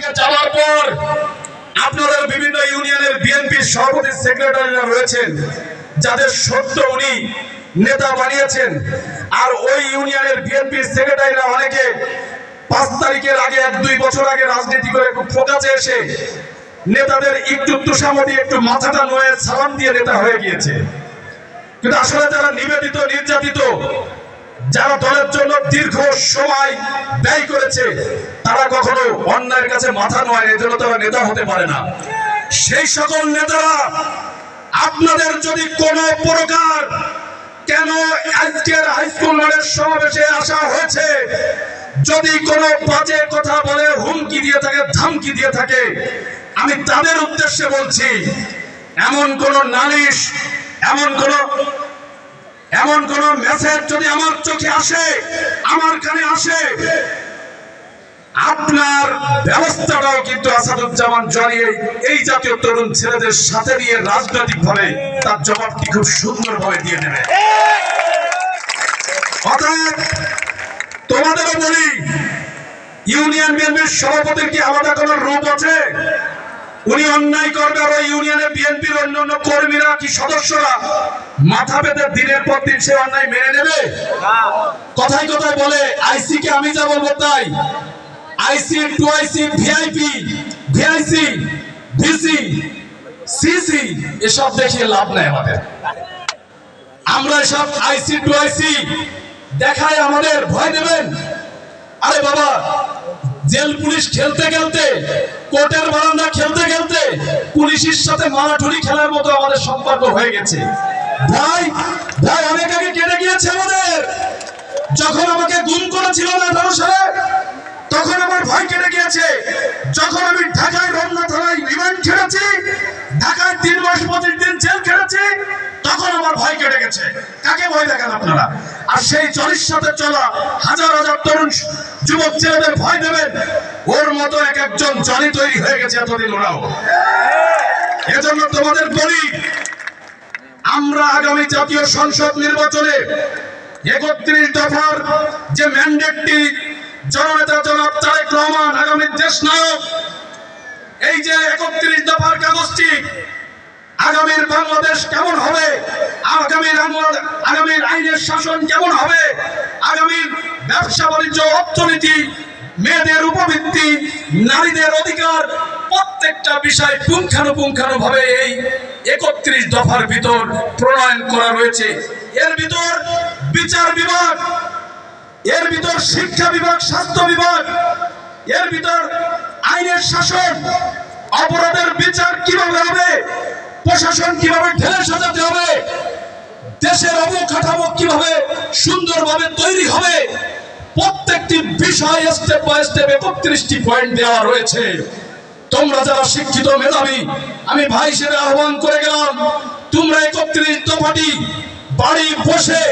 থেকে যাওয়ার পর আপনাদের বিভিন্ন ইউনিয়নের বিএনপির সভাপতি সেক্রেটারিরা রয়েছেন, যাদের সত্য উনি নেতা বানিয়েছেন। আর ওই ইউনিয়নের বিএনপির সেক্রেটারিরা অনেকে 5 তারিখের আগে 1-2 বছর আগে রাজনীতি করে ফোকাসে এসে নেতাদের একটু তুষামতি একটু মাথাটা নয়ে সালাম দিয়ে নেতা হয়ে গিয়েছে। কিন্তু আসলে যারা নিবেদিত নির্যাতিত, যারা দলের জন্য দীর্ঘ সময় ব্যয় করেছে, তারা কখনো অন্যায়ের কাছে মাথা নয়, এজন্য তারা নেতা হতে পারে না। সেই সকল নেতারা আপনাদের যদি কোনো প্রকার কেন আজকের হাইস্কুল মাঠের সমাবেশে আসা হয়েছে, যদি কোনো বাজে কথা বলে হুমকি দিয়ে থাকে, ধমকি দিয়ে থাকে, আমি তাদের উদ্দেশ্যে বলছি, এমন কোন নালিশ, এমন কোন মেসেজ যদি আমার চোখে আসে, আমার কানে আসে, আপনার ব্যবস্থাটাও কিন্তু আসাদুজ্জামান জড়িয়ে এই জাতীয় তরুণ ছেলেদের সাথে নিয়ে রাজনৈতিক ভাবে তার জবাবটি খুব সুন্দরভাবে দিয়ে দেবে। অতএব তোমাদেরও বলি, ইউনিয়ন বিএনপির সভাপতির কি আলাদা কোন রূপ আছে? উনি অন্যায় করবে আর ওই ইউনিয়নের বিএনপির অন্যান্য কর্মীরা কি সদস্যরা মাথা বেঁধে দিনের পর দিন সে অন্যায় মেনে নেবে? কথায় কথায় বলে আইসি কে আমি যা বলবো তাই, আইসি, 2IC, VIP, VIC, VC, CC এসব দেখিয়ে লাভ নাই আমাদের। আমরা সব আইসি 2IC দেখায় আমাদের ভয় দেবেন? আরে বাবা, জেল পুলিশ খেলতে খেলতে, কোর্টের বারান্দা খেলতে খেলতে পুলিশের সাথে মারাঠুরি খেলার মতো আমাদের সম্পর্ক হয়ে গেছে। ভাই ভাই অনেক আগে কেটে গিয়েছে আমাদের। যখন আমাকে গুম করেছিল না 18 সালে, তখন আমার ভয় কেটে গিয়েছে। যখন আমি ঢাকায় রমনা থানায় রিমান্ড খেটেছি, ঢাকায় 3 মাস 25 দিন জেল খেটেছি, তখন আমার ভয় কেটে গেছে। কাকে ভয় দেখান আপনারা? আর সেই জলির সাথে চলা হাজার হাজার তরুণ যুবক ছেলেদের ভয় দেবেন? ওর মতো এক একজন জলি তৈরি হয়ে গেছে এতদিন ওরাও। এজন্য তোমাদের বলি, আমরা আগামী জাতীয় সংসদ নির্বাচনে 31 দফার যে ম্যান্ডেটটি জননেতা জনাব তারেক রহমান আগামী দেশ নায়ক, এই যে 31 দফার কাগজটি আগামীর বাংলাদেশ কেমন হবে, আগামীর আইনের শাসন কেমন হবে, আগামীর ব্যবসা বাণিজ্য, অর্থনীতি, মেয়েদের উপবৃত্তি, নারীদের অধিকার, প্রত্যেকটা বিষয় পুঙ্খানুপুঙ্খানুভাবে এই 31 দফার ভিতর প্রণয়ন করা রয়েছে। এর ভিতর বিচার বিভাগ, এর ভিতর শিক্ষা বিভাগ, স্বাস্থ্য বিভাগ, এর ভিতর আইনের শাসন, অপরাধের বিচার কিভাবে হবে, প্রশাসন কিভাবে ঢেলে সাজাতে হবে, দেশের অবকাঠামো কিভাবে সুন্দরভাবে তৈরি হবে, প্রত্যেকটি বিষয় স্টেপ বাই স্টেপ 31টি পয়েন্ট দেওয়া রয়েছে। তোমরা যারা শিক্ষিত মেধাবী, আমি ভাই হিসেবে আহ্বান করে গেলাম, তোমরা 31 দফাটি বাড়ি বসে